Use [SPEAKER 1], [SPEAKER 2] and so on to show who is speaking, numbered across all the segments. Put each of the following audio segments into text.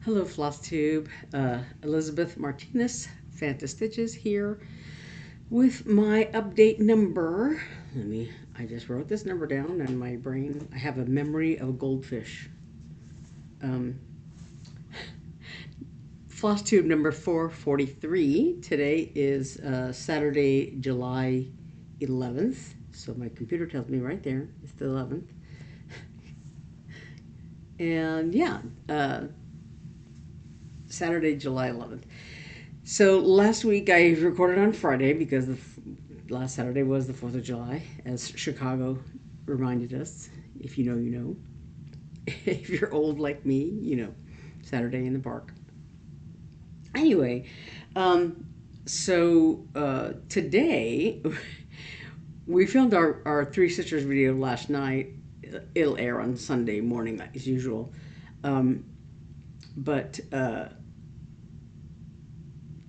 [SPEAKER 1] Hello, Flosstube. Elizabeth Martinez, phantastitches here with my update number. I just wrote this number down in my brain. I have a memory of a goldfish. Um, Flosstube number 443. Today is Saturday, July 11th. So my computer tells me right there it's the 11th. And yeah, Saturday, July 11th. So last week I recorded on Friday because last Saturday was the 4th of July, as Chicago reminded us. If you know, you know. If you're old like me, you know. Saturday in the park. Anyway, today we filmed our Three Sisters video last night. It'll air on Sunday morning as usual. Um, but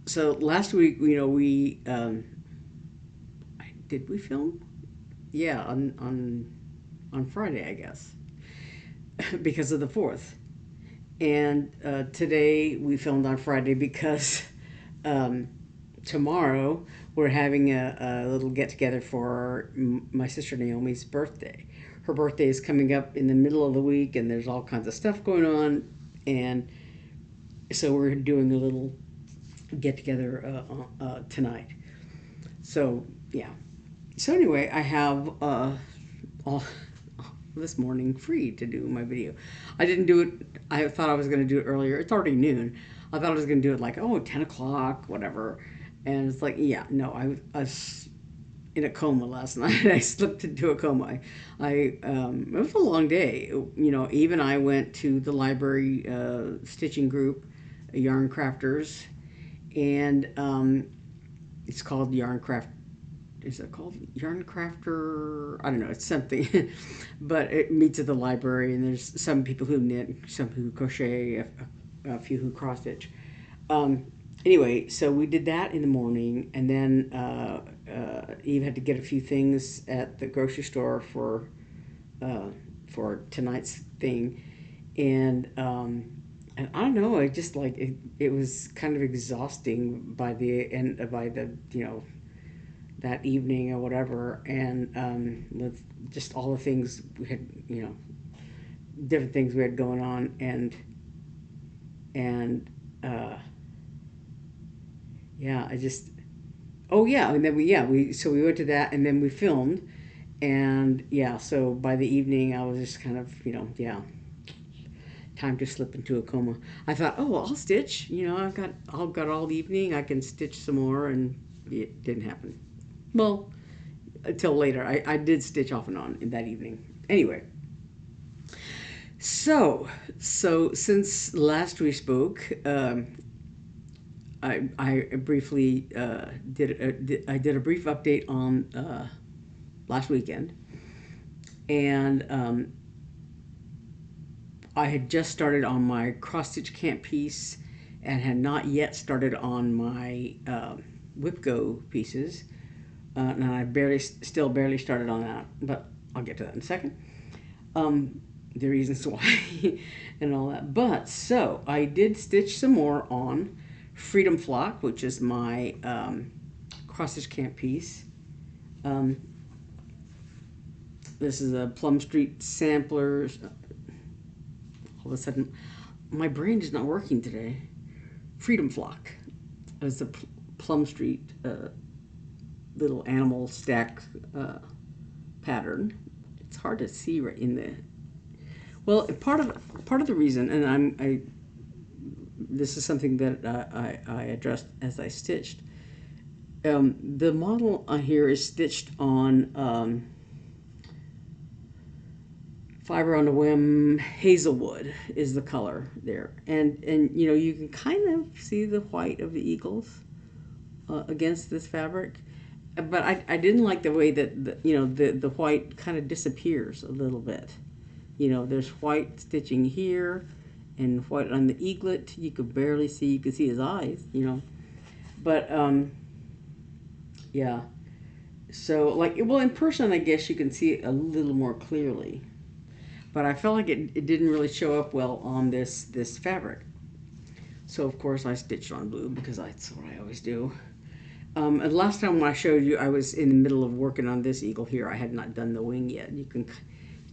[SPEAKER 1] So last week, did we film? Yeah, on Friday, I guess, because of the 4th. And today we filmed on Friday because um, tomorrow we're having a little get together for my sister Naomi's birthday. Her birthday is coming up in the middle of the week, and there's all kinds of stuff going on, and so we're doing a little get together tonight. So yeah. So anyway, I have all this morning free to do my video. I didn't do it. I thought I was going to do it earlier. It's already noon. I thought I was going to do it like 10 o'clock, whatever. And it's like, yeah, no, I was in a coma last night. I slipped into a coma. It was a long day. Even I went to the library stitching group, Yarn Crafters, and it's called Yarn Craft. Is it called Yarn Crafter? I don't know. It's something, but it meets at the library, and there's some people who knit, some who crochet, a few who cross stitch. Anyway, so we did that in the morning, and then Eve had to get a few things at the grocery store for tonight's thing, and I don't know. I just like it. It was kind of exhausting by the end. By the that evening or whatever, and with just all the things we had, different things we had going on, and yeah, I just oh yeah, and then we went to that, and then we filmed, and yeah, so by the evening I was just kind of time to slip into a coma. I thought, oh, well, I'll stitch. I've got all evening. I can stitch some more, and it didn't happen. Well, until later. I did stitch off and on in that evening. Anyway, so since last we spoke, I briefly I did a brief update on last weekend, and I had just started on my cross stitch camp piece and had not yet started on my WIPGO pieces. And I still barely started on that, but I'll get to that in a second. The reasons why and all that. But so I did stitch some more on Freedom Flock, which is my cross stitch camp piece. This is a Plum Street sampler. All of a sudden, my brain is not working today. Freedom Flock. It's the Plum Street little animal stack pattern. It's hard to see right in the. Well, part of the reason, and this is something that I addressed as I stitched. The model here is stitched on Fiber on the Whim Hazelwood is the color there, and you can kind of see the white of the eagles against this fabric, but I didn't like the way that the white kind of disappears a little bit. There's white stitching here, and white on the eaglet. You could barely see. You could see his eyes. But yeah. So in person, I guess you can see it a little more clearly. But I felt like it didn't really show up well on this fabric. So of course I stitched on blue because that's what I always do. And last time when I showed you, I was in the middle of working on this eagle here. I had not done the wing yet. You can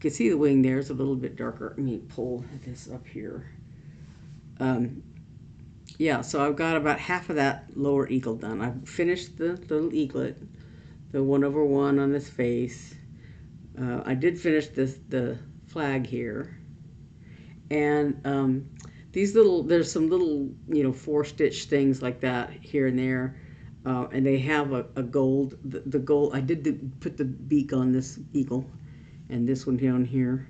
[SPEAKER 1] see the wing there. It's a little bit darker. Let me pull this up here. Yeah, so I've got about half of that lower eagle done. I've finished the little eaglet, the 1/1 on his face. I did finish the flag here. And these little, there's some little, 4-stitch things like that here and there. And they have a gold, the gold, I did put the beak on this eagle and this one down here.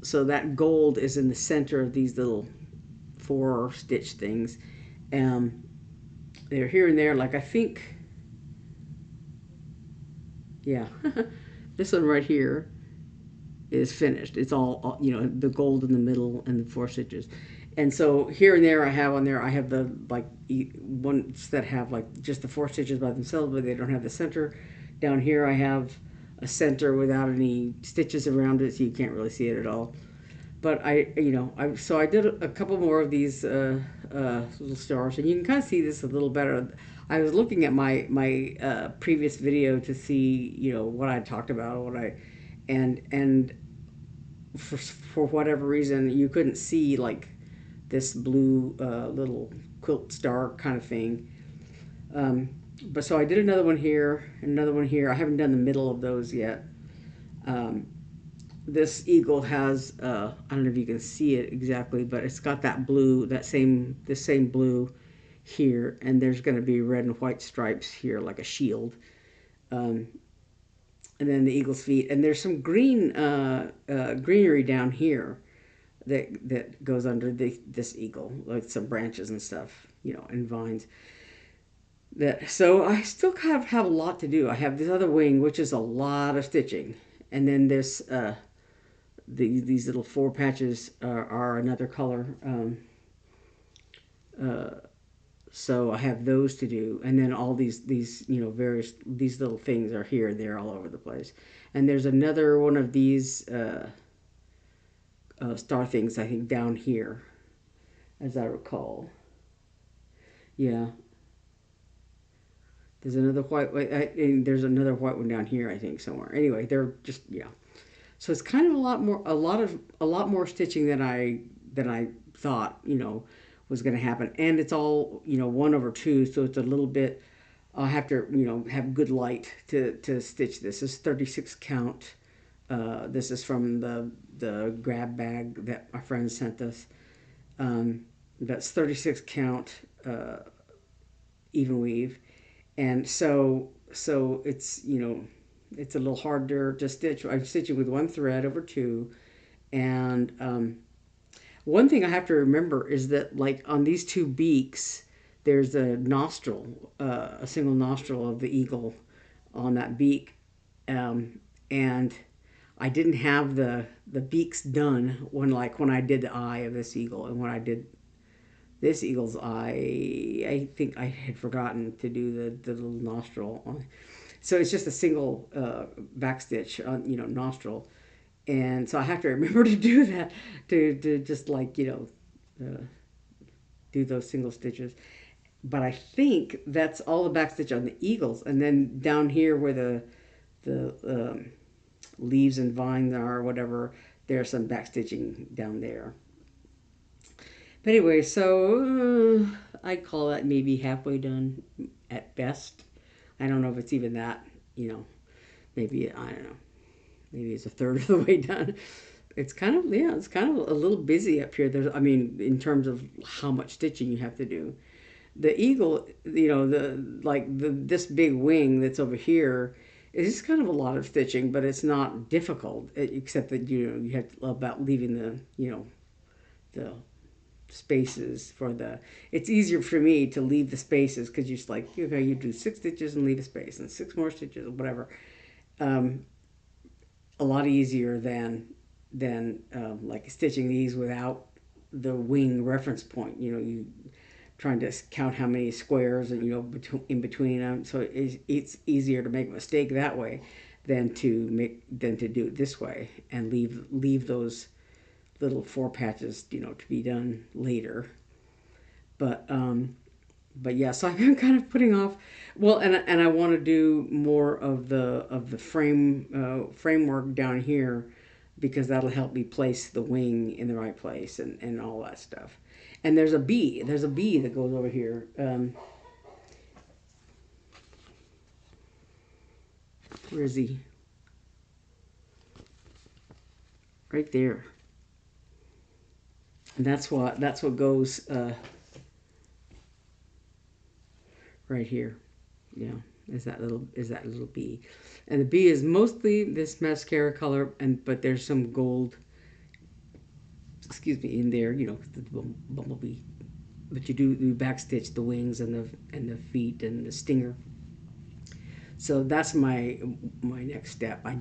[SPEAKER 1] So that gold is in the center of these little 4-stitch things. They're here and there, like I think, yeah, this one right here is finished. It's all, the gold in the middle and the 4 stitches. And so here and there I have the like ones that have like just the 4 stitches by themselves, but they don't have the center. Down here I have a center without any stitches around it, so you can't really see it at all. But so I did a couple more of these little stars, and you can kind of see this a little better. I was looking at my previous video to see what I talked about, and for whatever reason you couldn't see like this blue little quilt star kind of thing. But so I did another one here, another one here. I haven't done the middle of those yet. This eagle has, I don't know if you can see it exactly, but it's got that blue, this same blue here, and there's going to be red and white stripes here like a shield. And then the eagle's feet, and there's some green greenery down here that goes under this eagle, like some branches and stuff, and vines. So I still kind of have a lot to do. I have this other wing, which is a lot of stitching, and then this these little 4 patches are another color. So I have those to do, and then all these various these little things are here and there all over the place. And there's another one of these star things, I think, down here, as I recall. Yeah. There's another white, and there's another white one down here, I think, somewhere. Anyway, they're just, yeah. So it's kind of a lot more stitching than I thought, was going to happen. And it's all, 1/2, so it's a little bit. I'll have to, have good light to stitch this. This is 36 count. This is from the grab bag that my friend sent us. That's 36 count even weave, and so it's it's a little harder to stitch. I'm stitching with 1 thread over 2, and one thing I have to remember is that, like, on these 2 beaks, there's a nostril, a single nostril of the eagle on that beak, and I didn't have the beaks done when I did the eye of this eagle, and when I did this eagle's eye, I think I had forgotten to do the little nostril on. So it's just a single back stitch on nostril, and so I have to remember to do that to just like do those single stitches. But I think that's all the back stitch on the eagles, and then down here where the leaves and vines are, or whatever, there's some back stitching down there. But anyway, so I'd call that maybe halfway done at best. I don't know if it's even that, maybe, I don't know, maybe it's a third of the way done. It's kind of, it's kind of a little busy up here. In terms of how much stitching you have to do. The eagle, this big wing that's over here is kind of a lot of stitching, but it's not difficult, except that, you have to, about leaving the spaces for it's easier for me to leave the spaces, because you're just like, you do 6 stitches and leave a space and 6 more stitches or whatever. A lot easier than like stitching these without the wing reference point. You trying to count how many squares and in between them, so it's easier to make a mistake that way than to do it this way and leave those little 4 patches, to be done later. But yeah, so I've been kind of putting off. Well, and I want to do more of the framework down here, because that'll help me place the wing in the right place and all that stuff. And there's a bee. There's a bee that goes over here. Where is he? Right there. And that's what goes right here. Yeah, is that little bee. And the bee is mostly this mascara color, but there's some gold, excuse me, in there, the bumblebee. But you do backstitch the wings and the feet and the stinger. So that's my next step. I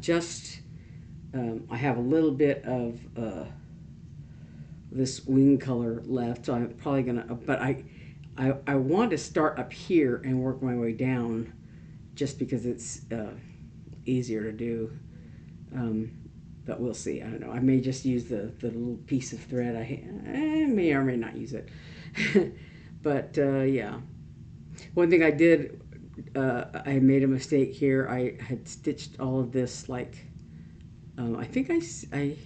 [SPEAKER 1] have a little bit of this wing color left, so I'm probably gonna. But I want to start up here and work my way down, just because it's easier to do. But we'll see. I don't know. I may just use the little piece of thread. I may or may not use it. But yeah, one thing I did, I made a mistake here. I had stitched all of this like, I think I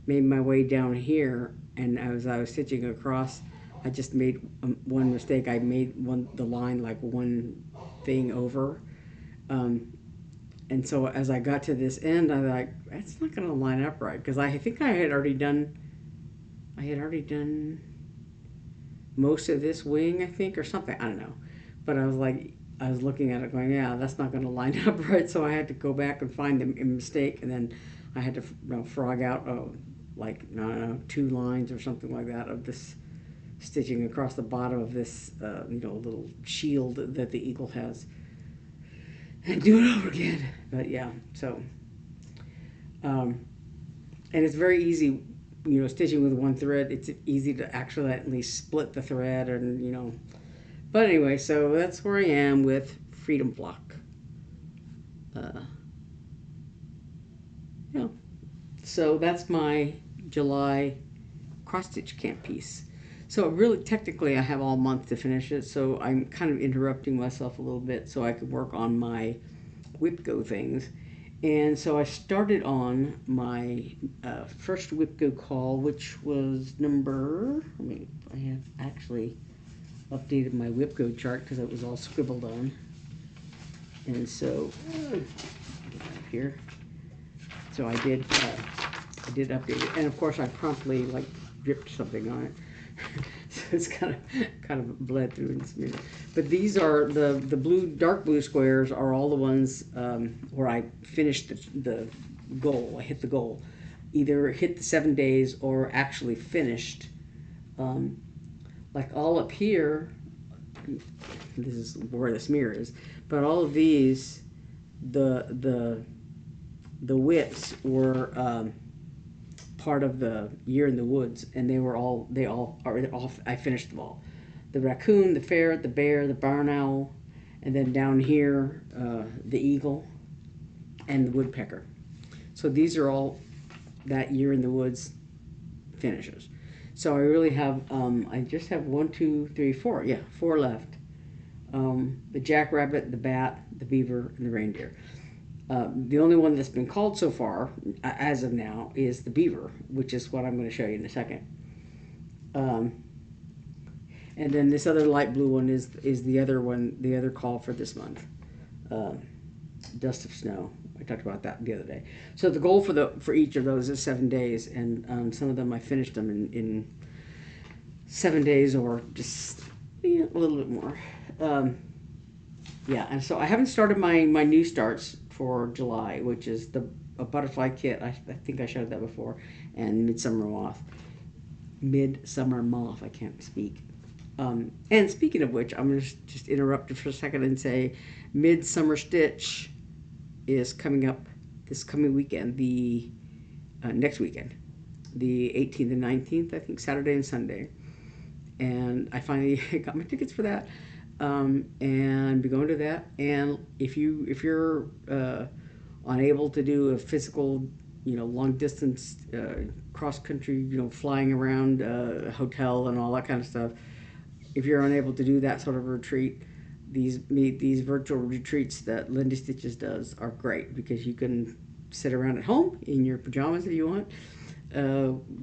[SPEAKER 1] made my way down here, and as I was stitching across, I just made one mistake. I made the line like one thing over. And so as I got to this end, I was like, that's not going to line up right, because I think I had already done most of this wing, I think, or something. I don't know. But I was looking at it going, yeah, that's not going to line up right. So I had to go back and find the mistake, and then I had to frog out like, I don't know, 2 lines or something like that of this stitching across the bottom of this little shield that the eagle has, and do it over again. But yeah, so and it's very easy, stitching with one thread. It's easy to actually split the thread, and but anyway, so that's where I am with Freedom Block. Yeah, so that's my July cross stitch camp piece. So really, technically, I have all month to finish it, so I'm kind of interrupting myself a little bit so I could work on my WIPGO things. And so I started on my first WIPGO call, which was I have actually updated my WIPGO chart because it was all scribbled on. And so, get out here. So I did update it, and of course I promptly dripped something on it. So it's kind of bled through and smeared. But these are the dark blue squares are all the ones where I finished the goal. I hit the goal, either hit the 7 days or actually finished. Like all up here, this is where the smear is. But all of these, the whips were part of the Year in the Woods, and I finished them all. The raccoon, the ferret, the bear, the barn owl, and then down here, the eagle and the woodpecker. So these are all that Year in the Woods finishes. So I really have, I just have 1, 2, 3, 4. Yeah, 4 left. The jackrabbit, the bat, the beaver, and the reindeer. The only one that's been called so far, as of now, is the beaver, which is what I'm going to show you in a second. And then this other light blue one is the other one, the other call for this month. Dust of Snow. I talked about that the other day. So the goal for each of those is 7 days, and some of them I finished them in 7 days or just a little bit more. Yeah, and so I haven't started my new starts for July, which is a butterfly kit. I think I showed that before, and Midsummer Moth. Midsummer Moth. I can't speak. And speaking of which, I'm going to just interrupt you for a second and say Midsummer Stitch is coming up this coming weekend, the next weekend, the 18th and 19th, I think, Saturday and Sunday. And I finally got my tickets for that. And be going to that. And if you're unable to do a physical, long distance cross country, you know, flying around a hotel and all that kind of stuff, if you're unable to do that sort of retreat, these virtual retreats that Lindy Stitches does are great because you can sit around at home in your pajamas if you want,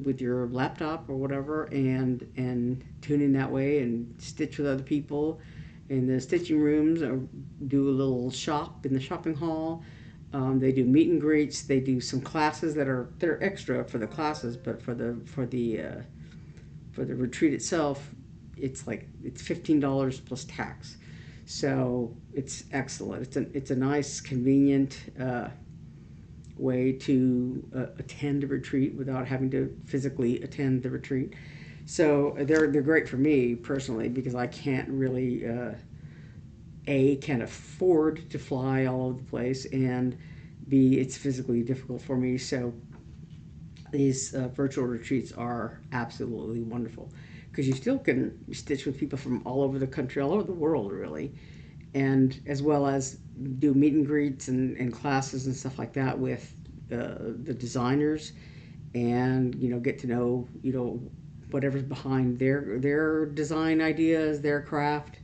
[SPEAKER 1] with your laptop or whatever, and tune in that way and stitch with other people in the stitching rooms, or do a little shop in the shopping hall. They do meet and greets. They do some classes that are extra for the classes, but for the retreat itself, it's $15 plus tax. So it's excellent. It's a nice, convenient way to attend a retreat without having to physically attend the retreat. So they're great for me personally because I can't really can't afford to fly all over the place, and B, it's physically difficult for me. So these virtual retreats are absolutely wonderful because you still can stitch with people from all over the country, all over the world, really, and as well as do meet and greets and classes and stuff like that with the designers, and get to know whatever's behind their design ideas, their craft,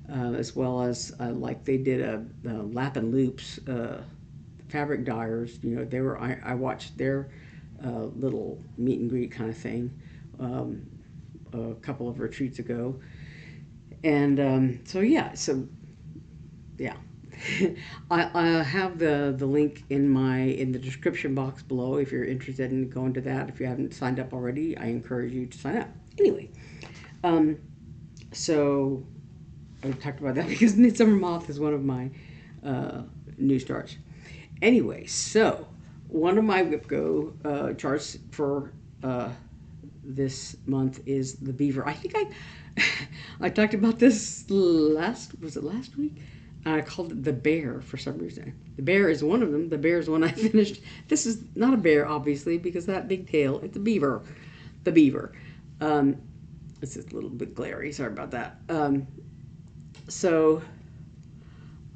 [SPEAKER 1] as well as like they did a lap and loops fabric dyers. I watched their little meet and greet kind of thing a couple of retreats ago, and so yeah. I have the link in the description box below if you're interested in going to that. If you haven't signed up already, I encourage you to sign up. Anyway, so I talked about that because Midsummer Moth is one of my new starts. Anyway, so one of my WIPGO charts for this month is the Beaver. I think I talked about this last week? I called it the Bear for some reason. The Bear is one of them. The Bear is one I finished. This is not a bear, obviously, because that big tail. It's a beaver. The Beaver. It's just a little bit glary. Sorry about that. So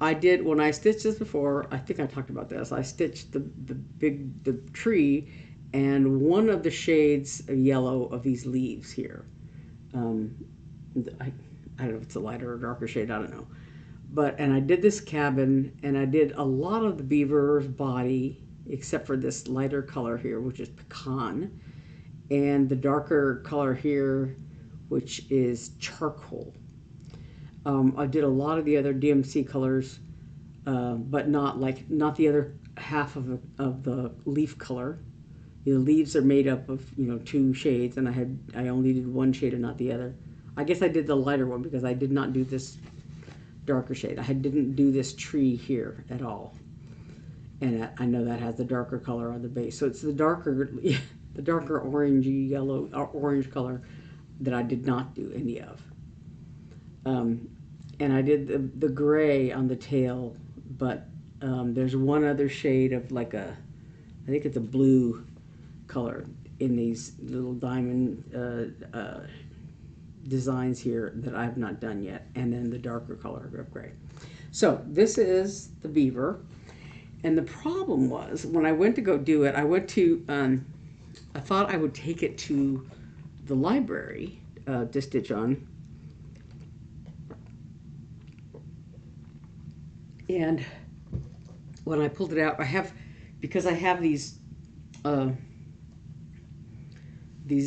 [SPEAKER 1] I did, when I stitched this before, I think I talked about this. I stitched the tree and one of the shades of yellow of these leaves here. I don't know if it's a lighter or darker shade. I don't know. And I did this cabin, and I did a lot of the beaver's body, except for this lighter color here, which is pecan, and the darker color here, which is charcoal. I did a lot of the other DMC colors, but not the other half of the leaf color. The leaves are made up of two shades, and I only did one shade and not the other. I guess I did the lighter one because I did not do this darker shade. I didn't do this tree here at all, and I know that has the darker color on the base. So it's the darker orangey yellow or orange color that I did not do any of. And I did the gray on the tail, but there's one other shade of I think it's a blue color in these little diamond designs here that I have not done yet, and then the darker color of gray. So this is the Beaver, and the problem was when I went to go do it, I thought I would take it to the library to stitch on, and when I pulled it out, because I have these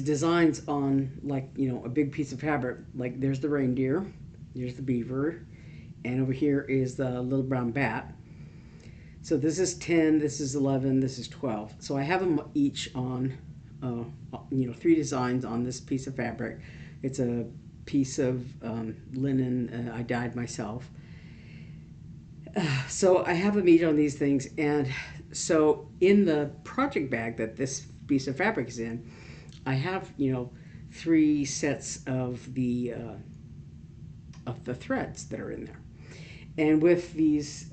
[SPEAKER 1] designs on a big piece of fabric. Like there's the reindeer, there's the beaver, and over here is the little brown bat. So this is 10, this is 11, this is 12. So I have them each on 3 designs on this piece of fabric. It's a piece of linen I dyed myself. So I have them each on these things, and so in the project bag that this piece of fabric is in, I have 3 sets of the threads that are in there, and with these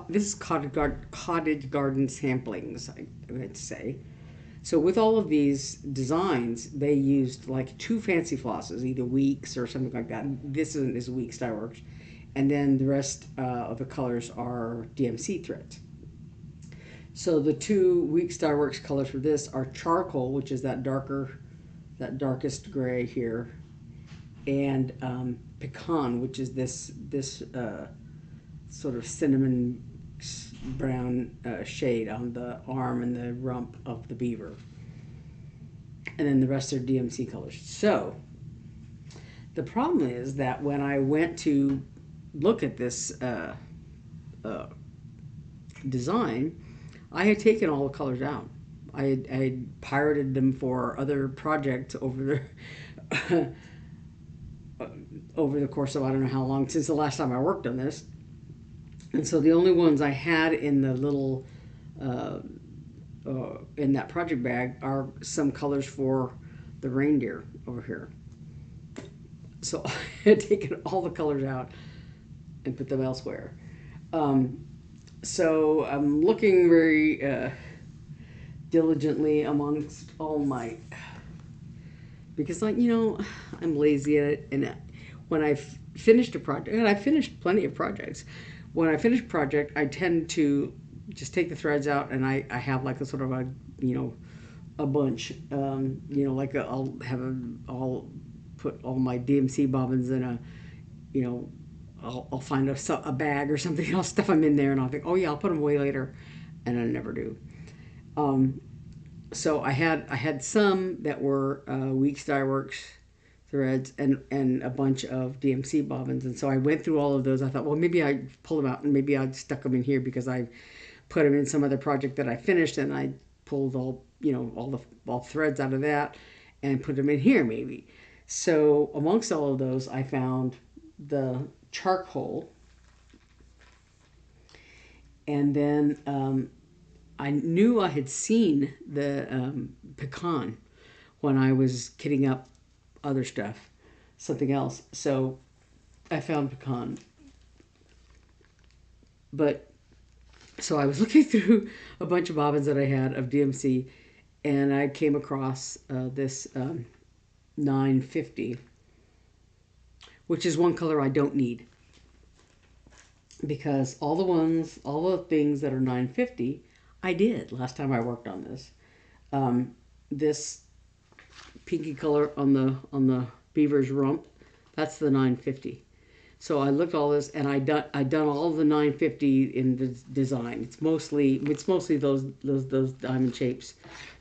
[SPEAKER 1] this is cottage garden samplings, I would say. So with all of these designs, they used 2 fancy flosses, either Weeks or something like that. This is Weeks Dye Works, and then the rest of the colors are DMC threads. So the two Week Star Works colors for this are charcoal, which is that darkest gray here, and pecan, which is this sort of cinnamon brown shade on the arm and the rump of the beaver. And then the rest are DMC colors. So the problem is that when I went to look at this design, I had taken all the colors out. I had pirated them for other projects over the over the course of I don't know how long since the last time I worked on this. And so the only ones I had in the little in that project bag are some colors for the reindeer over here. So I had taken all the colors out and put them elsewhere. So I'm looking very diligently amongst all my, because I'm lazy at it, and when I've finished a project, and I've finished plenty of projects, when I finish a project, I tend to just take the threads out, and I have like a sort of a bunch, I'll put all my DMC bobbins in I'll find a bag or something, and I'll stuff them in there, and I'll think, oh yeah, I'll put them away later, and I never do. So I had some that were Week Star Works threads and a bunch of DMC bobbins, and so I went through all of those. I thought, well, maybe I pulled them out, and maybe I stuck them in here because I put them in some other project that I finished, and I pulled all the threads out of that and put them in here maybe. So amongst all of those, I found the charcoal, and then I knew I had seen the pecan when I was kitting up other stuff, something else. So I found pecan. But so I was looking through a bunch of bobbins that I had of DMC, and I came across this 950, which is one color I don't need, because all the things that are 950 I did last time I worked on this. This pinky color on the beaver's rump, that's the 950. So I looked at all this, and I done all the 950 in the design. It's mostly those diamond shapes,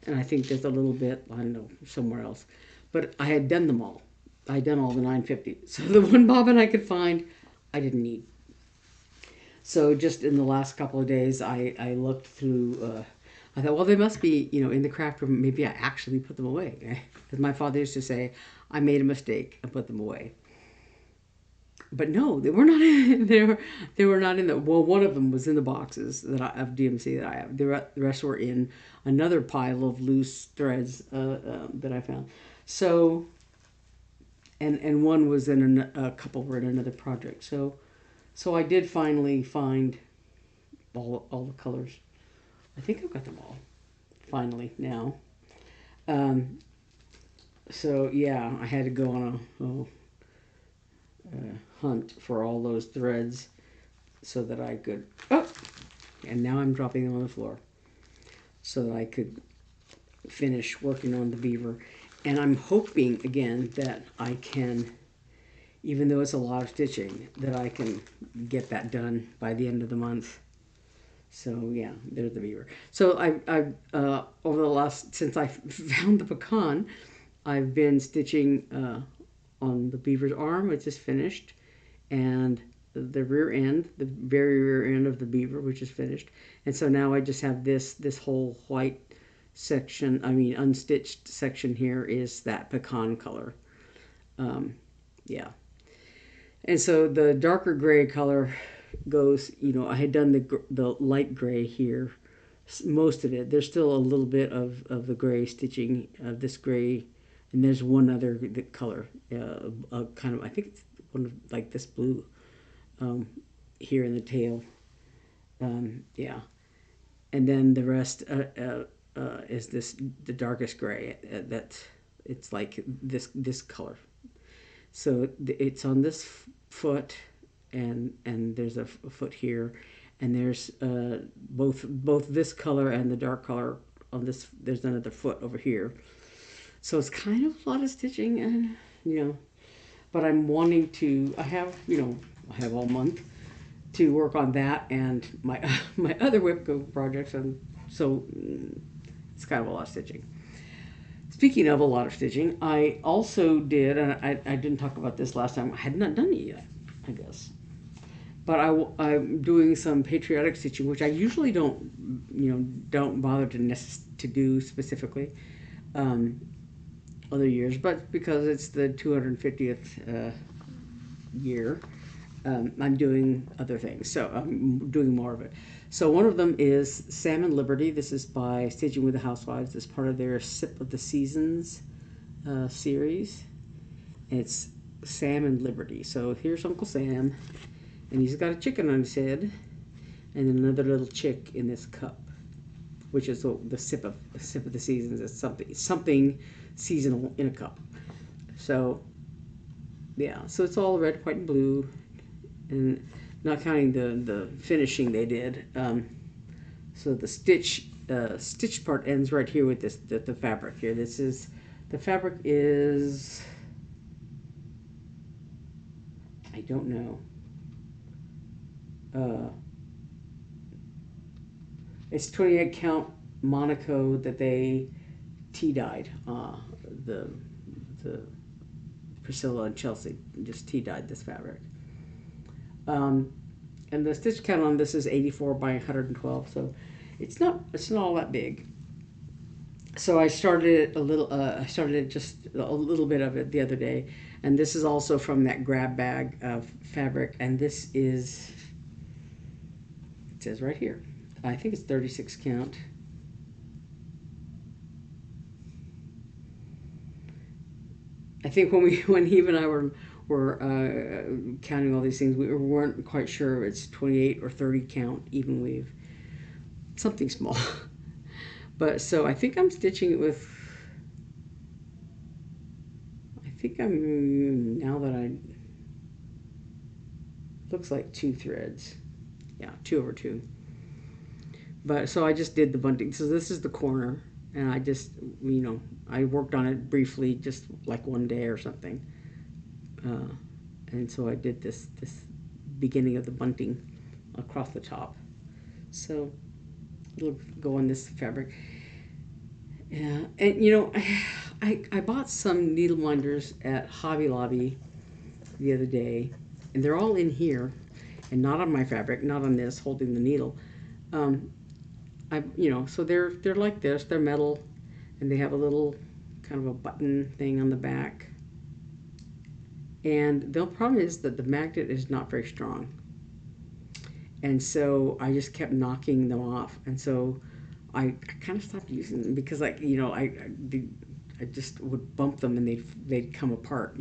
[SPEAKER 1] and I think there's a little bit, I don't know, somewhere else. But I had done them all. I had done all the 950. So the one bobbin I could find, I didn't need. So just in the last couple of days, I looked through. I thought, well, they must be, in the craft room. Maybe I actually put them away. As my father used to say, I made a mistake and put them away. But no, they were not. They were not in the. Well, one of them was in the boxes of DMC that I have. The rest were in another pile of loose threads that I found. So, and one was in a couple were in another project. So I did finally find all the colors. I think I've got them all finally now. So yeah, I had to go on a hunt for all those threads so that I could. Oh, and now I'm dropping them on the floor so that I could finish working on the beaver. And I'm hoping again that I can, even though it's a lot of stitching, that I can get that done by the end of the month. So yeah, there's the beaver. So I over the last, since I found the pecan, I've been stitching on the beaver's arm, which is finished, and the rear end, the very rear end of the beaver, which is finished. And so now I just have this whole white section, unstitched section here is that pecan color. Yeah. And so the darker gray color goes, I had done the light gray here, most of it. There's still a little bit of the gray stitching, of this gray, and there's one other color, kind of, I think it's one of, like this blue, here in the tail. Yeah. And then the rest is the darkest gray, that it's like this color. So it's on this foot, and there's a foot here, and there's both this color and the dark color on this. There's another foot over here, so it's kind of a lot of stitching, and but I'm wanting to. I have all month to work on that and my my other WIPGO projects, and so it's kind of a lot of stitching. Speaking of a lot of stitching, I also did, and I didn't talk about this last time. I had not done it yet, I guess. But I'm doing some patriotic stitching, which I usually don't bother to do specifically other years, but because it's the 250th year, I'm doing other things. So I'm doing more of it. So one of them is Salmon Liberty. This is by Stitching with the Housewives. It's part of their Sip of the Seasons series. And it's Salmon Liberty. So here's Uncle Sam, and he's got a chicken on his head, and another little chick in this cup, which is the Sip of the Seasons. It's something seasonal in a cup. So yeah, so it's all red, white, and blue, and not counting the finishing they did. So the stitch part ends right here with the fabric here. The fabric is, I don't know. It's 28 count Monaco that they tea dyed. The Priscilla and Chelsea just tea dyed this fabric. And the stitch count on this is 84 by 112, so it's not all that big. So I started just a little bit of it the other day, and this is also from that grab bag of fabric, and this is, it says right here, I think it's 36 count. I think when Eve and I were counting all these things, we weren't quite sure if it's 28 or 30 count even weave, something small. But so I think I'm stitching it with, looks like 2 threads. Yeah, 2 over 2. But so I just did the bunting. So this is the corner, and I just, I worked on it briefly, just like one day or something. And so I did this beginning of the bunting across the top. So it'll go on this fabric. Yeah, and I bought some needle minders at Hobby Lobby the other day, and they're all in here, and not on my fabric, not on this holding the needle. So they're like this. They're metal, and they have a little kind of a button thing on the back. And the problem is that the magnet is not very strong. And so I just kept knocking them off. And so I kind of stopped using them because, I just would bump them and they'd come apart.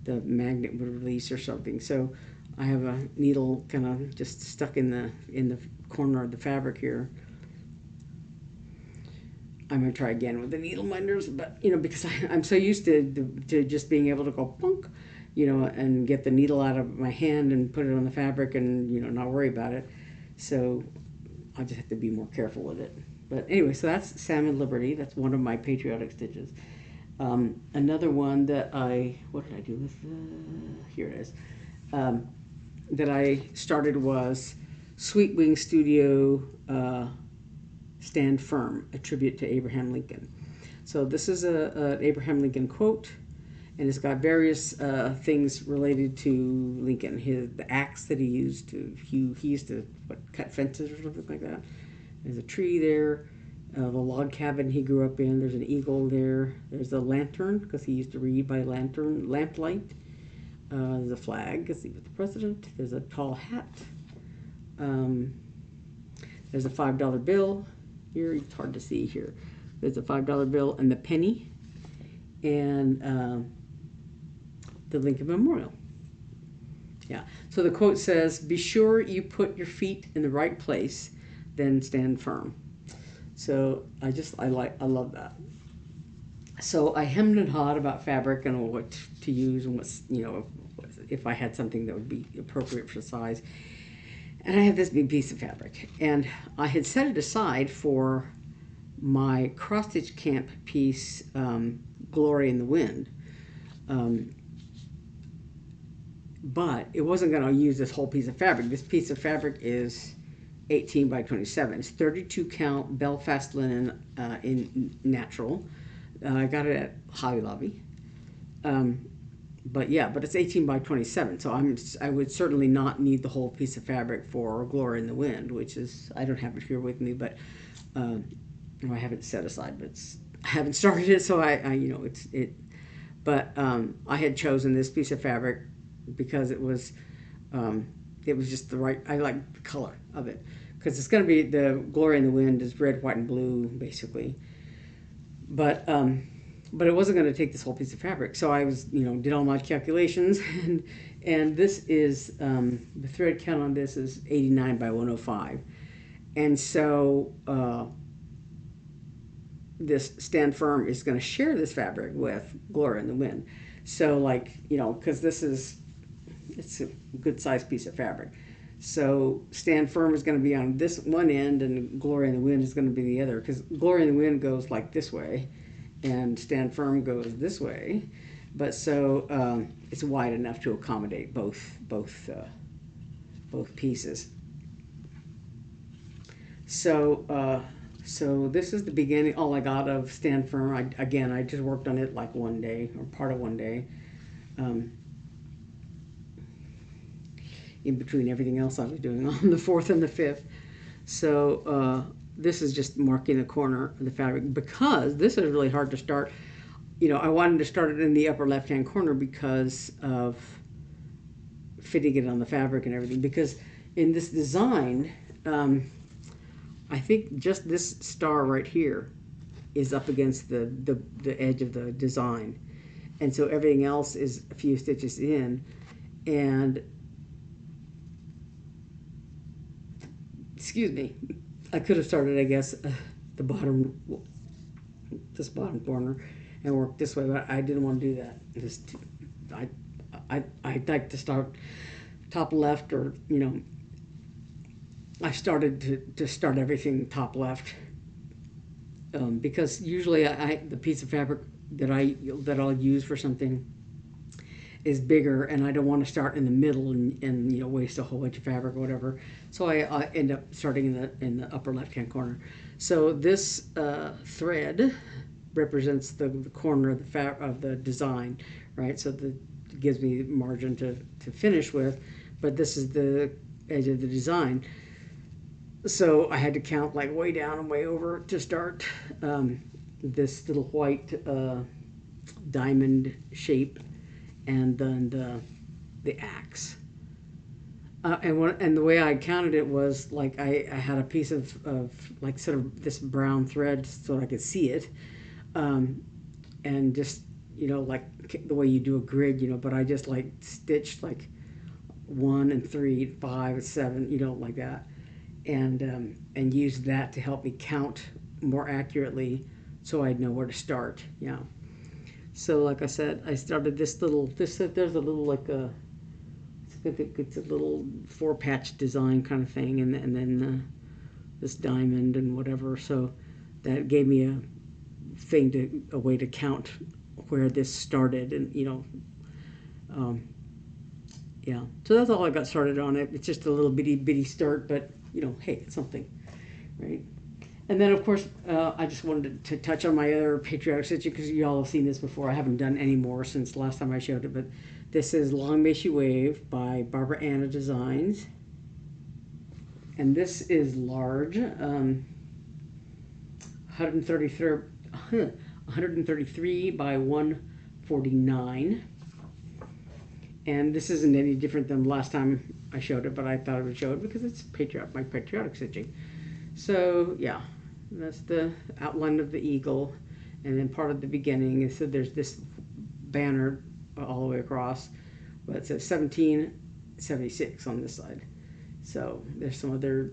[SPEAKER 1] The magnet would release or something. So I have a needle kind of just stuck in the corner of the fabric here. I'm gonna try again with the needle minders, but because I'm so used to just being able to go punk, and get the needle out of my hand and put it on the fabric and not worry about it. So I just have to be more careful with it. But anyway, so that's Salmon Liberty. That's one of my patriotic stitches. Another one that what did I do with? Here it is. That I started was Sweet Wing Studio. Stand Firm, a tribute to Abraham Lincoln. So this is an Abraham Lincoln quote, and it's got various things related to Lincoln. The axe that he used he used to cut fences or something like that. There's a tree there, the log cabin he grew up in. There's an eagle there. There's a lantern because he used to read by lamplight. There's a flag because he was the president. There's a tall hat. There's a $5 bill. Here, it's hard to see here. There's a $5 bill and the penny, and the Lincoln Memorial. Yeah. So the quote says, "Be sure you put your feet in the right place, then stand firm." So I love that. So I hemmed and hawed about fabric and what to use and what's if I had something that would be appropriate for size. And I have this big piece of fabric, and I had set it aside for my cross stitch camp piece, Glory in the Wind. But it wasn't going to use this whole piece of fabric. This piece of fabric is 18 by 27. It's 32 count Belfast linen in natural. I got it at Hobby Lobby. But yeah, but it's 18 by 27, so I would certainly not need the whole piece of fabric for Glory in the Wind, which is, I don't have it here with me, but I haven't set aside, but I haven't started it, so I but I had chosen this piece of fabric because it was just the right, I like the color of it, because it's going to be, the Glory in the Wind is red, white, and blue, basically, but it wasn't going to take this whole piece of fabric. So I was, did all my calculations, and this is, the thread count on this is 89 by 105. And so this Stand Firm is going to share this fabric with Glory in the Wind. So because it's a good sized piece of fabric. So Stand Firm is going to be on this one end, and Glory in the Wind is going to be the other, because Glory in the Wind goes like this way, and Stand Firm goes this way, but so it's wide enough to accommodate both pieces. So this is the beginning, all I got of Stand Firm. I just worked on it like one day, or part of one day, in between everything else I was doing on the 4th and the 5th. So this is just marking the corner of the fabric, because this is really hard to start. I wanted to start it in the upper left-hand corner because of fitting it on the fabric and everything. Because in this design, I think just this star right here is up against the edge of the design. And so everything else is a few stitches in. And, excuse me, I could have started, I guess, this bottom corner and worked this way, but I didn't want to do that. I'd like to start top left, or, I started to start everything top left, because usually the piece of fabric that I'll use for something is bigger, and I don't want to start in the middle and waste a whole bunch of fabric or whatever. So I end up starting in the upper left-hand corner. So this thread represents the corner of the design, right? So it gives me margin to finish with, but this is the edge of the design. So I had to count like way down and way over to start this little white diamond shape, and then the axe. And the way I counted it was like I had a piece of like sort of this brown thread so I could see it, and just like the way you do a grid, but I just like stitched like 1 and 3, 5 and 7, like that, and used that to help me count more accurately, so I'd know where to start. Yeah. So like I said, I started there's a little like it's a little 4-patch design kind of thing, and then this diamond and whatever. So that gave me a way to count where this started, and yeah. So that's all I got started on it. It's just a little bitty start, but hey, it's something, right? And then, of course, I just wanted to touch on my other patriotic stitching, because you all have seen this before. I haven't done any more since the last time I showed it, but this is Long May She Wave by Barbara Anna Designs. And this is large, 133 by 149. And this isn't any different than last time I showed it, but I thought I would show it because it's my patriotic stitching. So, yeah. That's the outline of the eagle, and then part of the beginning is, so there's this banner all the way across, but it says 1776 on this side. So there's some other,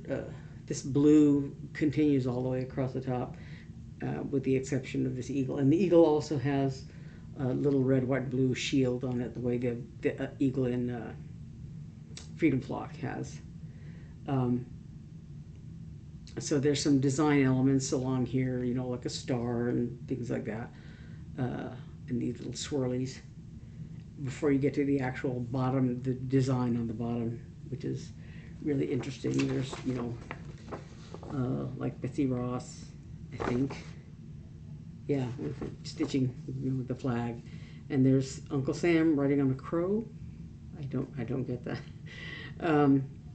[SPEAKER 1] this blue continues all the way across the top, with the exception of this eagle. And the eagle also has a little red, white, blue shield on it, the way the eagle in Freedom Flock has. Um, so there's some design elements along here, you know, like a star and things like that, and these little swirlies before you get to the actual bottom, the design on the bottom, which is really interesting. There's, you know, like Betsy Ross, I think. Yeah, with stitching, you know, with the flag. And there's Uncle Sam riding on a crow. I don't get that.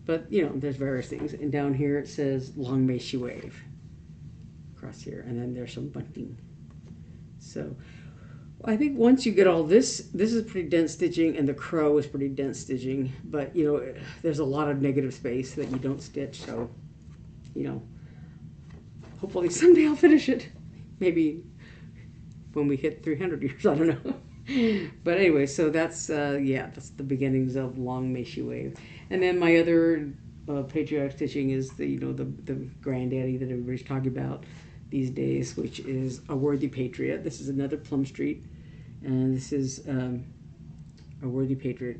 [SPEAKER 1] But you know, there's various things. And down here it says "Long may she wave" across here, and then there's some bunting. So I think once you get all this, this is pretty dense stitching, and the crow is pretty dense stitching. But you know, there's a lot of negative space that you don't stitch. So you know, hopefully someday I'll finish it. Maybe when we hit 300 years, I don't know. But anyway, so that's yeah, that's the beginnings of Long May She Wave. And then my other patriotic stitching is the, you know, the granddaddy that everybody's talking about these days, which is A Worthy Patriot. This is another Plum Street, and this is A Worthy Patriot.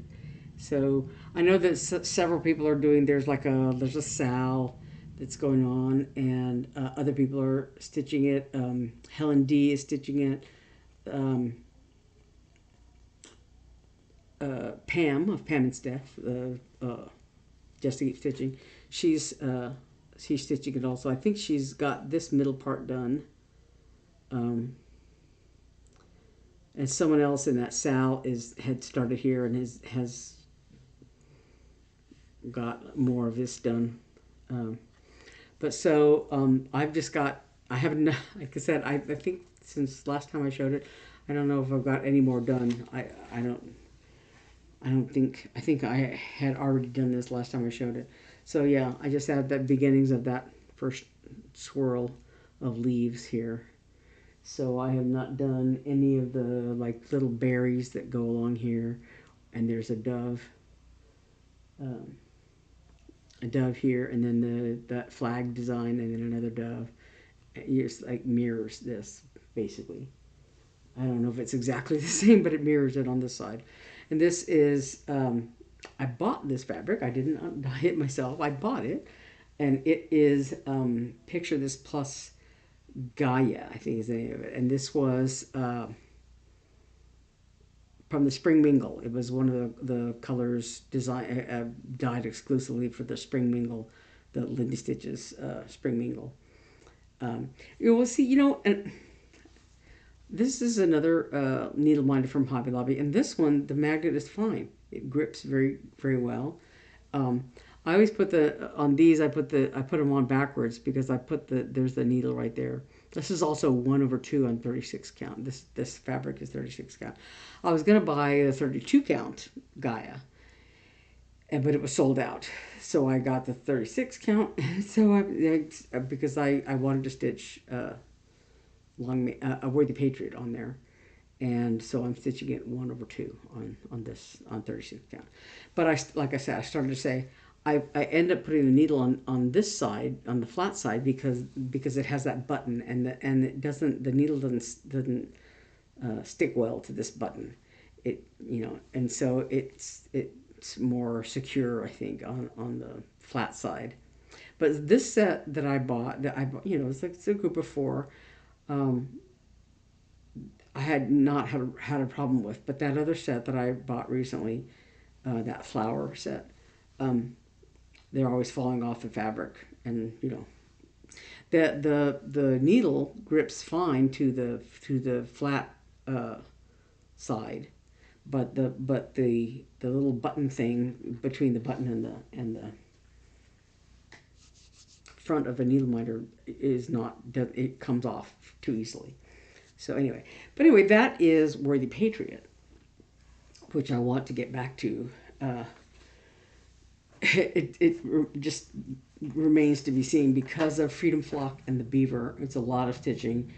[SPEAKER 1] So I know that several people are doing, there's a Sal that's going on, and other people are stitching it. Helen D is stitching it. Pam of Pam and Steph, Just to Keep Stitching, she's stitching it also. I think she's got this middle part done. And someone else in that Sal had started here and has got more of this done. But so I've just got, I haven't, like I said, I think since last time I showed it, I don't know if I've got any more done. I don't think, I think I had already done this last time I showed it. So yeah, I just have the beginnings of that first swirl of leaves here. So I have not done any of the like little berries that go along here. And there's a dove here, and then that flag design, and then another dove. It just like mirrors this, basically. I don't know if it's exactly the same, but it mirrors it on this side. And this is, I bought this fabric. I didn't buy it myself. I bought it. And it is, picture this plus Gaia, I think is the name of it. And this was from the Spring Mingle. It was one of the colors dyed exclusively for the Spring Mingle, the Lindy Stitches Spring Mingle. You will see, you know, and this is another needle minder from Hobby Lobby, and this one, the magnet is fine. It grips very, very well. I always put on these, I put them on backwards because there's the needle right there. This is also 1/2 on 36 count. This fabric is 36 count. I was gonna buy a 32 count Gaia, but it was sold out. So I got the 36 count. So because I wanted to stitch A Worthy Patriot on there, and so I'm stitching it 1/2 on 36 count. But like I said, I started to say I end up putting the needle on this side, on the flat side, because it has that button, and the needle doesn't stick well to this button. It, you know, and so it's more secure, I think, on the flat side. But this set that I bought, you know, it's a group of 4. I had not had a problem with, but that other set that I bought recently, that flower set, they're always falling off the fabric, and you know, the needle grips fine to the flat side, but the little button thing between the button and the front of a needle minder is not, it comes off too easily. So anyway, that is Worthy Patriot, which I want to get back to. It just remains to be seen because of Freedom Flock and the Beaver. It's a lot of stitching.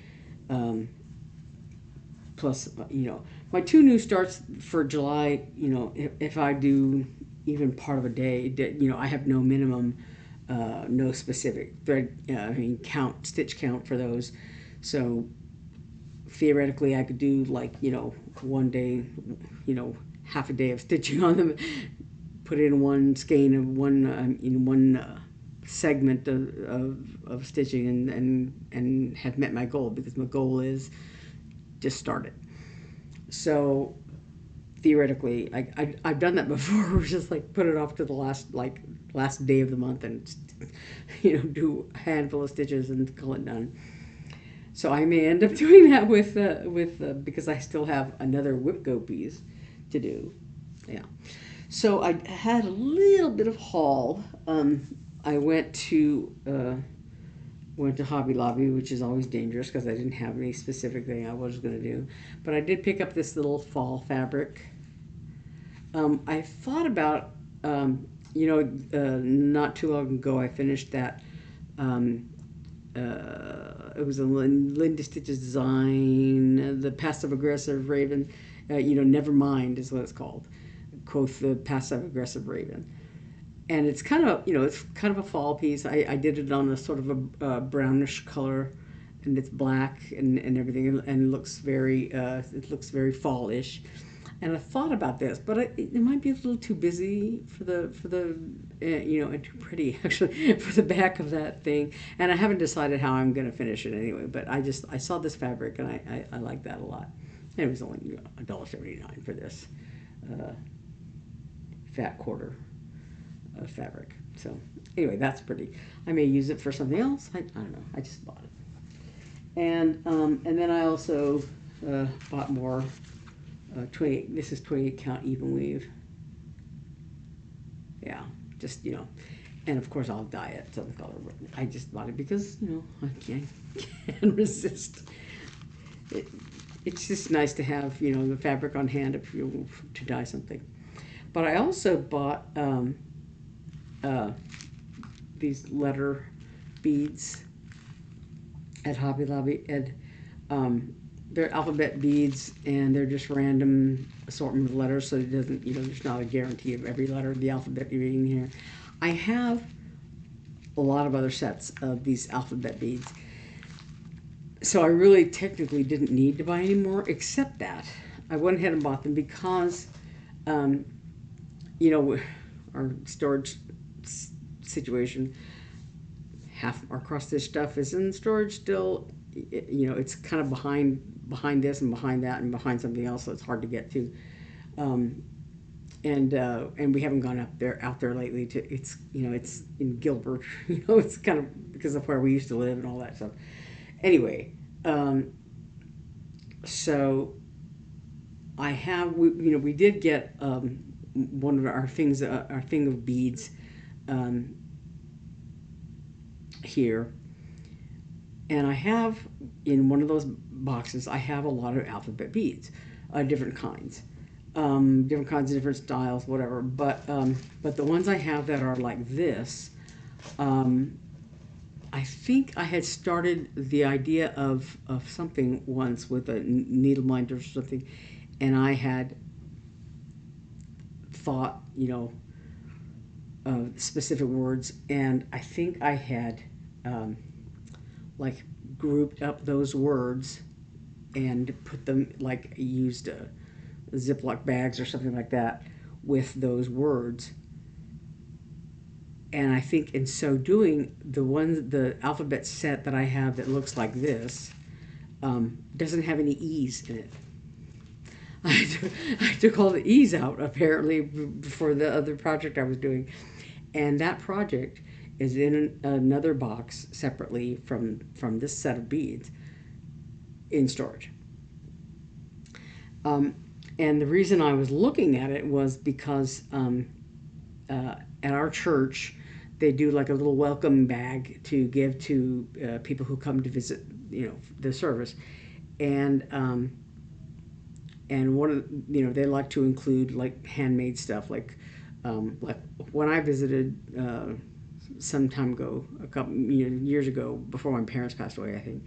[SPEAKER 1] Plus, you know, my 2 new starts for July, you know, if I do even part of a day, you know, I have no minimum, no specific thread, stitch count for those. So theoretically I could do like, you know, one day, you know, half a day of stitching on them, put in one skein of one segment of stitching and have met my goal, because my goal is just start it. So theoretically, I've done that before. Just like put it off to the last day of the month and do a handful of stitches and call it done. So I may end up doing that with because I still have another WIPGO piece to do. Yeah. So I had a little bit of haul. I went to Hobby Lobby, which is always dangerous because I didn't have any specific thing I was going to do. But I did pick up this little fall fabric. I thought about, not too long ago I finished that. It was a Lindy Stitches design, the passive aggressive raven. Never mind is what it's called. Quoth the passive aggressive raven. And it's kind of, it's kind of a fall piece. I did it on a sort of a brownish color, and it's black and everything, and it looks very fallish. And I thought about this, but it might be a little too busy for the and too pretty actually for the back of that thing. And I haven't decided how I'm going to finish it anyway. But I saw this fabric and I like that a lot. And it was only $1.79 for this fat quarter of fabric. So anyway, that's pretty. I may use it for something else. I don't know. I just bought it. And then I also bought more. 28. This is 28 count even weave. Yeah, just and of course I'll dye it some color. But I just bought it because I can't resist. It's just nice to have the fabric on hand if you to dye something. But I also bought these letter beads at Hobby Lobby, and they're alphabet beads, and they're just random assortment of letters, so it doesn't, there's not a guarantee of every letter of the alphabet you're reading here. I have a lot of other sets of these alphabet beads, so I really technically didn't need to buy any more, except that I went ahead and bought them because, our storage situation, half our cross-stitch stuff is in storage still. It's kind of behind this and behind that and behind something else, so it's hard to get to. And we haven't gone out there lately. It's in Gilbert. It's kind of because of where we used to live and all that stuff. Anyway, so I have we did get one of our things, our thing of beads here. And I have, in one of those boxes, I have a lot of alphabet beads, different kinds, different styles, whatever. But the ones I have that are like this, I think I had started the idea of something once with a needle minder or something, and I had thought, specific words, and I think I had grouped up those words and put them, used Ziploc bags or something like that with those words. And I think in so doing, the alphabet set that I have that looks like this doesn't have any E's in it. I took all the E's out, apparently, for the other project I was doing. And that project is in another box separately from this set of beads in storage. And the reason I was looking at it was because at our church, they do like a little welcome bag to give to people who come to visit, the service. And one of they like to include like handmade stuff, like when I visited some time ago, a couple years ago, before my parents passed away, I think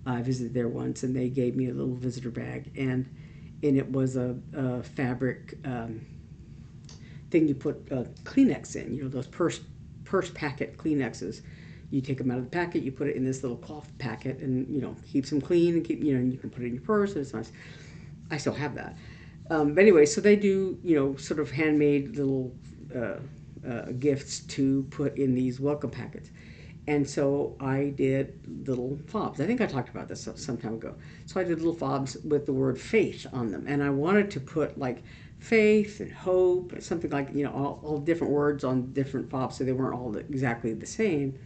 [SPEAKER 1] I visited there once, and they gave me a little visitor bag, and it was a fabric thing you put Kleenex in, those purse packet Kleenexes. You take them out of the packet, you put it in this little cloth packet, and keeps them clean, and you can put it in your purse, and it's nice. I still have that. But anyway, so they do, sort of handmade little gifts to put in these welcome packets. And so I did little fobs. I think I talked about this some time ago. So I did little fobs with the word faith on them. And I wanted to put like faith and hope, something like, all different words on different fobs so they weren't all exactly the same.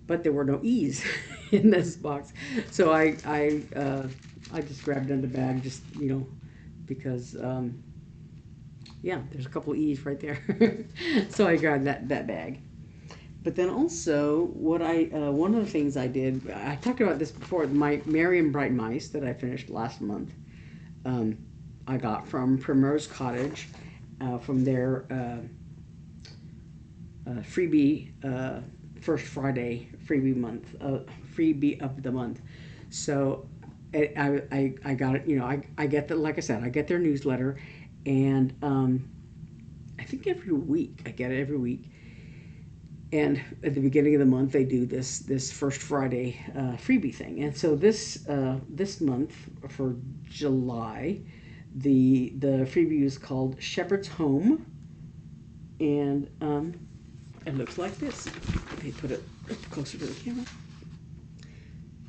[SPEAKER 1] But there were no E's in this box. So I just grabbed it in the bag, just, because, there's a couple E's right there. So I grabbed that bag. But then also, one of the things I did, I talked about this before, my Merry and Bright Mice that I finished last month, I got from Primrose Cottage, from their freebie, first Friday freebie of the month. So I got it, I get the, like I said, I get their newsletter, and I think every week, I get it every week. And at the beginning of the month, they do this first Friday freebie thing. And so this month for July, the freebie is called Shepherd's Home, and it looks like this. Let me put it up closer to the camera.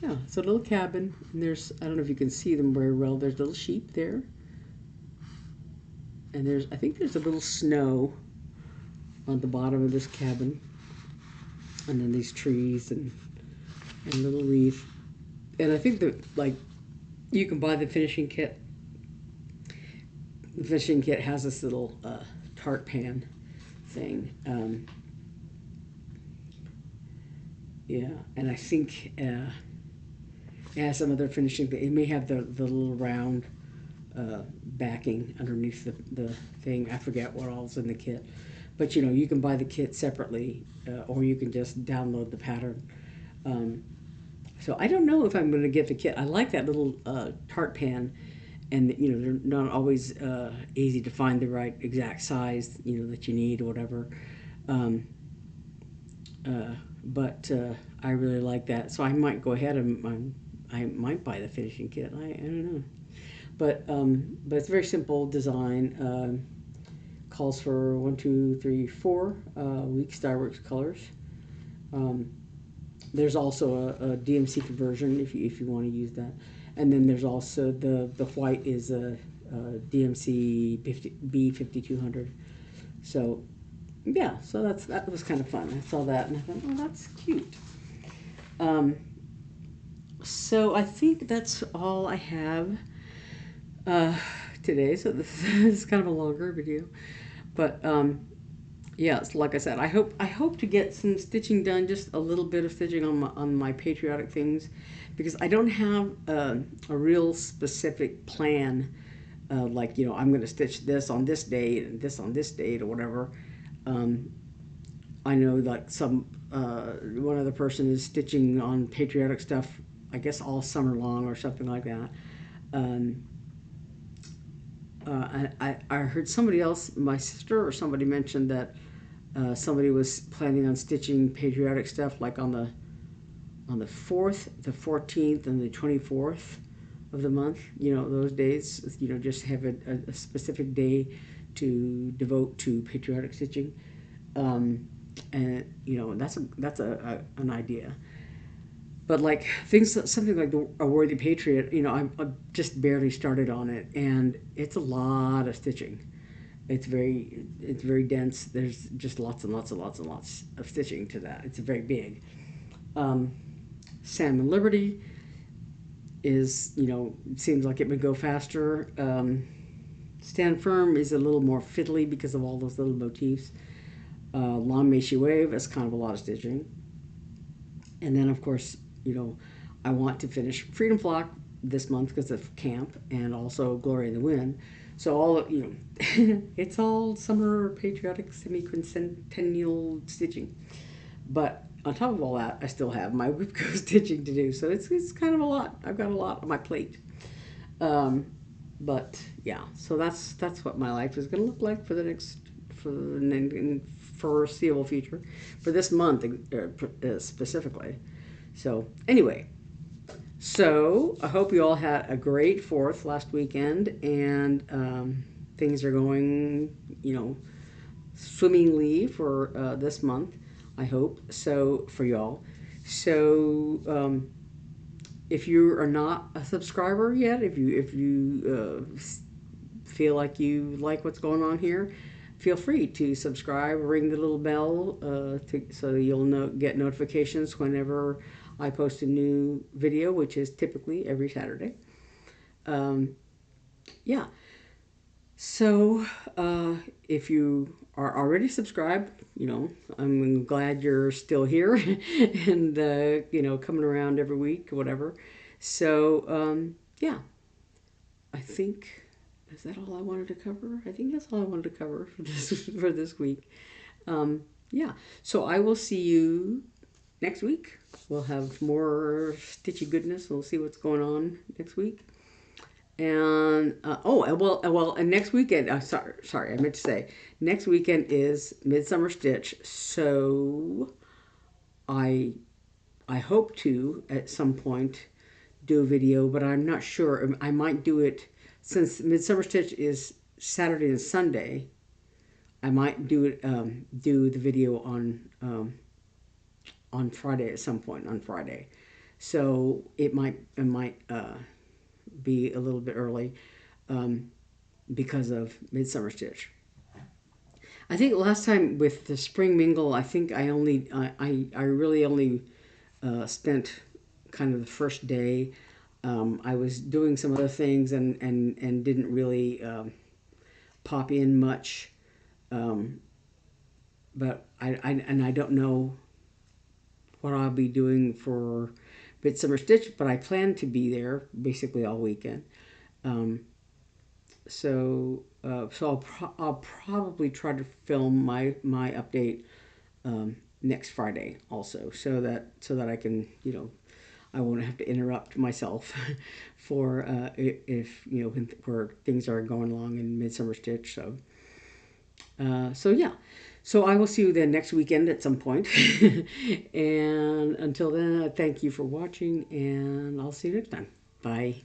[SPEAKER 1] Yeah, it's a little cabin, and there's, I don't know if you can see them very well. There's little sheep there, and I think there's a little snow on the bottom of this cabin. And then these trees and a little wreath. And I think that, like, you can buy the finishing kit. The finishing kit has this little tart pan thing. And I think it has some other finishing thing. It may have the little round backing underneath the thing. I forget what all's in the kit. But, you can buy the kit separately, or you can just download the pattern. So I don't know if I'm going to get the kit. I like that little tart pan, and, they're not always easy to find the right exact size, that you need or whatever. But I really like that. So I might go ahead and I might buy the finishing kit. I don't know. But it's a very simple design. Calls for 1, 2, 3, 4 weak Starworks colors. There's also a DMC conversion if you want to use that, and then there's also the white is a DMC B5200. So yeah, so that was kind of fun. I saw that and I thought, oh, that's cute. So I think that's all I have today. So this is kind of a longer video. But yes, like I said, I hope to get some stitching done, just a little bit of stitching on my patriotic things, because I don't have a real specific plan. Like, I'm going to stitch this on this date and this on this date or whatever. I know like one other person is stitching on patriotic stuff, I guess all summer long or something like that. I heard somebody else, my sister or somebody mentioned that somebody was planning on stitching patriotic stuff like on the 4th, the 14th, and the 24th of the month. Those days. Just have a specific day to devote to patriotic stitching, and that's an idea. But like something like A Worthy Patriot, I've just barely started on it, and it's a lot of stitching. It's very dense. There's just lots and lots and lots and lots of stitching to that. It's very big. Salmon Liberty is, it seems like it would go faster. Stand Firm is a little more fiddly because of all those little motifs. Long May She Wave is kind of a lot of stitching. And then, of course, I want to finish Freedom Flock this month because of camp, and also Glory in the Wind. So all of, it's all summer patriotic semi-quincentennial stitching. But on top of all that, I still have my WIPGO stitching to do. So it's kind of a lot. I've got a lot on my plate. But yeah, so that's what my life is going to look like for the foreseeable future, for this month specifically. So anyway, so I hope you all had a great 4th last weekend, and things are going, swimmingly for this month, I hope. So, for y'all. So, if you are not a subscriber yet, if you feel like you like what's going on here, feel free to subscribe, ring the little bell so you'll get notifications whenever I post a new video, which is typically every Saturday. Um, yeah. So if you are already subscribed, I'm glad you're still here and coming around every week or whatever. So yeah, I think. Is that all I wanted to cover? I think that's all I wanted to cover for this week. Yeah. So I will see you next week. We'll have more stitchy goodness. We'll see what's going on next week. And and next weekend. Sorry, I meant to say next weekend is Midsummer Stitch. So I hope to at some point do a video, but I'm not sure. I might do it since Midsummer Stitch is Saturday and Sunday. I might do it do the video on Friday at some point on Friday. So it might be a little bit early because of Midsummer Stitch. I think last time with the Spring Mingle, I think I really only spent kind of the first day. I was doing some other things and didn't really pop in much. But I don't know what I'll be doing for Midsummer Stitch, but I plan to be there basically all weekend. So I'll probably try to film my update next Friday also, so that I can I won't have to interrupt myself for if where things are going along in Midsummer Stitch. So yeah. So I will see you then next weekend at some point. And until then, thank you for watching, and I'll see you next time. Bye.